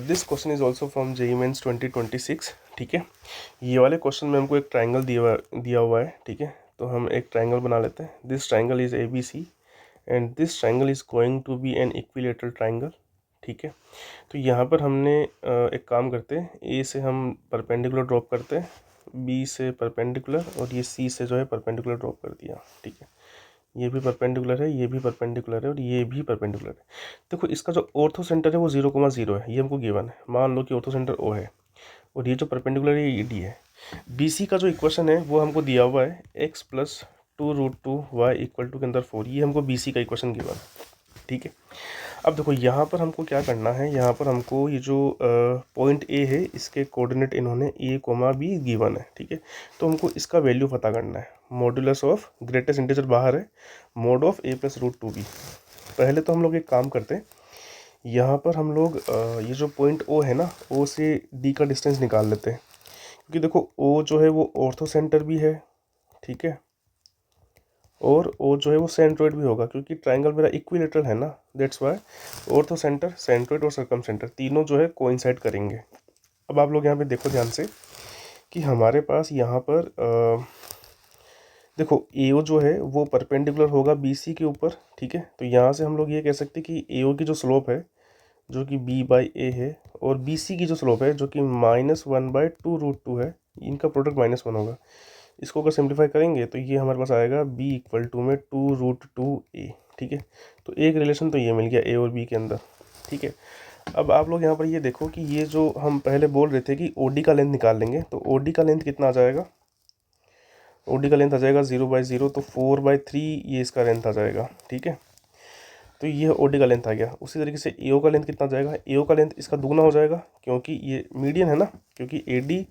This question is also from JEE Mains 2026। ठीक है, ये वाले क्वेश्चन में हमको एक ट्राइंगल दिया हुआ है। ठीक है, तो हम एक ट्राइंगल बना लेते हैं। This triangle is ABC and this triangle is going to be an equilateral triangle. ठीक है, तो यहाँ पर हमने एक काम करते हैं, ए से हम परपेंडिकुलर ड्रॉप करते हैं, बी से परपेंडिकुलर, और ये सी से जो है परपेंडिकुलर ड्रॉप कर दिया। ठीक है, ये भी परपेंडिकुलर है, ये भी परपेंडिकुलर है, और ये भी परपेंडिकुलर है। देखो इसका जो ऑर्थो सेंटर है वो 0,0 है, ये हमको गिवन है। मान लो कि ऑर्थो सेंटर O है और ये जो परपेंडिकुलर है ये D है। BC का जो इक्वेशन है वो हमको दिया हुआ है x + 2√2y = के अंदर 4, ये हमको BC का इक्वेशन गिवन है। ठीक है, अब देखो यहाँ पर हमको क्या करना है, यहाँ पर हमको ये जो पॉइंट A है इसके कोऑर्डिनेट इन्होंने A, B गिवन है। ठीक है, तो हमको इसका वैल्यू पता करना है। मॉड्यूलस ऑफ ग्रेटेस्ट इंटीजर बाहर है, mod ऑफ A + √2b। पहले तो हम लोग एक काम करते हैं, यहाँ पर हम लोग ये जो पॉइंट O है ना, O से D का डिस्टेंस निकाल लेते हैं, क्योंकि देखो O जो है वो ऑर्थो सेंटर भी है। ठीक है, और O जो है वो सेंट्रोइड भी होगा, क्योंकि ट्राइंगल मेरा इक्विलेटरल है ना, that's why ortho centre, centroid और सर्कम सेंटर तीनों जो है कोइंसाइड करेंगे। अब आप लोग यहाँ पे देखो ध्यान से कि हमारे पास यहाँ पर देखो AO जो है वो परपेंडिकुलर होगा BC के ऊपर। ठीक है, तो यहाँ से हम लोग ये कह सकते हैं कि AO की जो स्लोप है जो कि B/A है, और BC की जो स्लोप है जो कि -1/2√2 है, इनका प्रोडक्ट -1 होगा। इसको अगर सिंप्लीफाई करेंगे तो ये हमारे पास आएगा B = में 2√2a। ठीक है, तो एक रिलेशन तो ये मिल गया A और B के अंदर। ठीक है, अब आप लोग यहाँ पर ये देखो कि ये जो हम पहले बोल रहे थे कि OD का लेंथ निकाल लेंगे, तो OD का लेंथ कितना आ जाएगा, OD का लेंथ आ जाएगा 0/0, तो 4/3 ये इसका लेंथ आ जाएगा। ठीक है, तो ये OD का लेंथ आ गया। उसी तरीके से AO का लेंथ कितना आ जाएगा, AO का लेंथ इसका दुगना हो जाएगा, क्योंकि ये मीडियन है ना, क्योंकि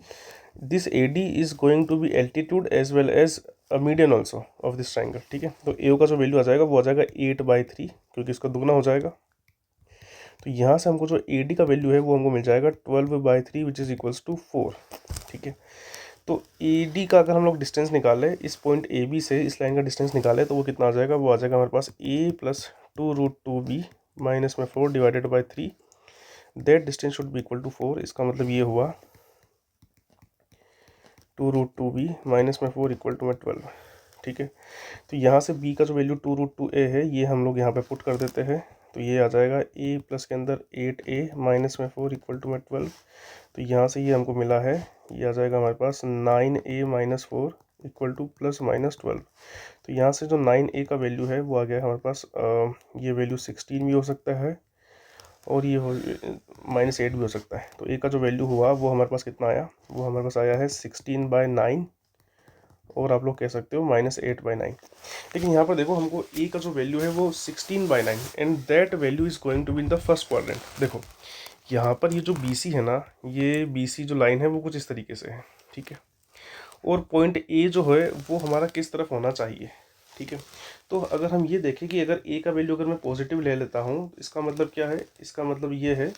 this AD is going to be altitude as well as a median also of this triangle. ठीक है, तो AO का जो वैल्यू आ जाएगा वो आ जाएगा 8/3, क्योंकि इसका दुगना हो जाएगा। तो यहाँ से हमको जो AD का वैल्यू है वो हमको मिल जाएगा 12/3 विच इज़ इक्वल्स टू 4। ठीक है, तो AD का अगर हम लोग डिस्टेंस निकालें, इस पॉइंट AB से इस लाइन का डिस्टेंस निकालें, तो वो कितना आ जाएगा, वो आ जाएगा हमारे पास A + 2√2b - 4 / 3। That distance should be equal to 4। इसका मतलब ये हुआ 2√2b - 4 = 12। ठीक है, तो यहाँ से B का जो वैल्यू 2√2a है ये हम लोग यहाँ पे पुट कर देते हैं, तो ये आ जाएगा A प्लस के अंदर 8a - 4 = 12। तो यहाँ से ये हमको मिला है, ये आ जाएगा हमारे पास 9a - 4 = ±12। तो यहाँ से जो 9a का वैल्यू है वो आ गया हमारे पास, ये वैल्यू 16 भी हो सकता है और ये -8 भी हो सकता है। तो a का जो वैल्यू हुआ वो हमारे पास कितना आया, वो हमारे पास आया है 16/9, और आप लोग कह सकते हो -8/9। लेकिन यहाँ पर देखो हमको a का जो वैल्यू है वो 16/9 and that value is going to be in the first quadrant. देखो यहाँ पर ये जो BC है ना, ये BC जो लाइन है वो कुछ इस तरीके से है। ठीक है, और पॉइंट A जो है वो हमारा किस तरफ होना चाहिए। ठीक है, तो अगर हम ये देखें कि अगर A का वैल्यू अगर मैं पॉजिटिव ले लेता हूँ, इसका मतलब क्या है, इसका मतलब ये है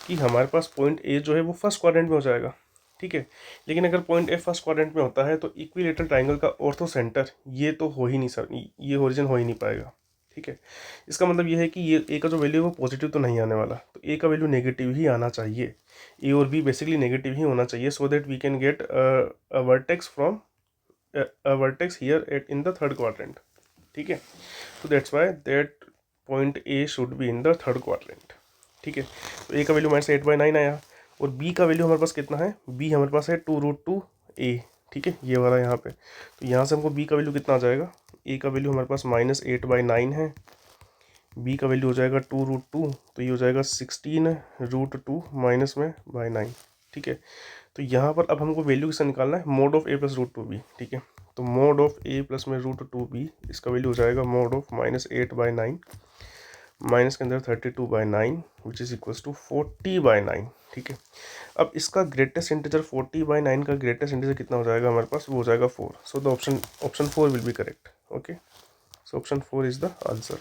कि हमारे पास पॉइंट A जो है वो फर्स्ट क्वाड्रेंट में हो जाएगा। ठीक है, लेकिन अगर पॉइंट A फर्स्ट क्वाड्रेंट में होता है तो इक्विलेटरल ट्राइंगल का ऑर्थो सेंटर ये तो हो ही नहीं सर, ये ओरिजिन हो ही नहीं पाएगा। ठीक है, इसका मतलब ये है कि ये A का जो वैल्यू है वो पॉजिटिव तो नहीं आने वाला, तो A का वैल्यू नेगेटिव ही आना चाहिए। A और B बेसिकली नेगेटिव ही होना चाहिए, so that we can get a vertex from a vertex here in the third quadrant. ठीक है, so that's why that point A should be in the third quadrant. ठीक है, तो A का value -8/9 आया, और B का वैल्यू हमारे पास कितना है, B हमारे पास है 2√2a। ठीक है, ये वाला यहाँ पे, तो यहाँ से हमको B का वैल्यू कितना आ जाएगा, A का वैल्यू हमारे पास -8/9 है, B का वैल्यू हो जाएगा 2√2, तो ये हो जाएगा 16√2 -/9। ठीक है, तो यहाँ पर अब हमको वैल्यू किसका निकालना है, mod ऑफ A + √2b। ठीक है, तो mod ऑफ A + में √2b, इसका वैल्यू हो जाएगा mod ऑफ -8/9 माइनस के अंदर 32/9 विच इज़ इक्वल्स टू 40/9। ठीक है, अब इसका ग्रेटेस्ट इंटीजर 40/9 का ग्रेटेस्ट इंटीजर कितना हो जाएगा हमारे पास, वो हो जाएगा 4। So the option 4 will be correct. Okay, so option 4 is the answer.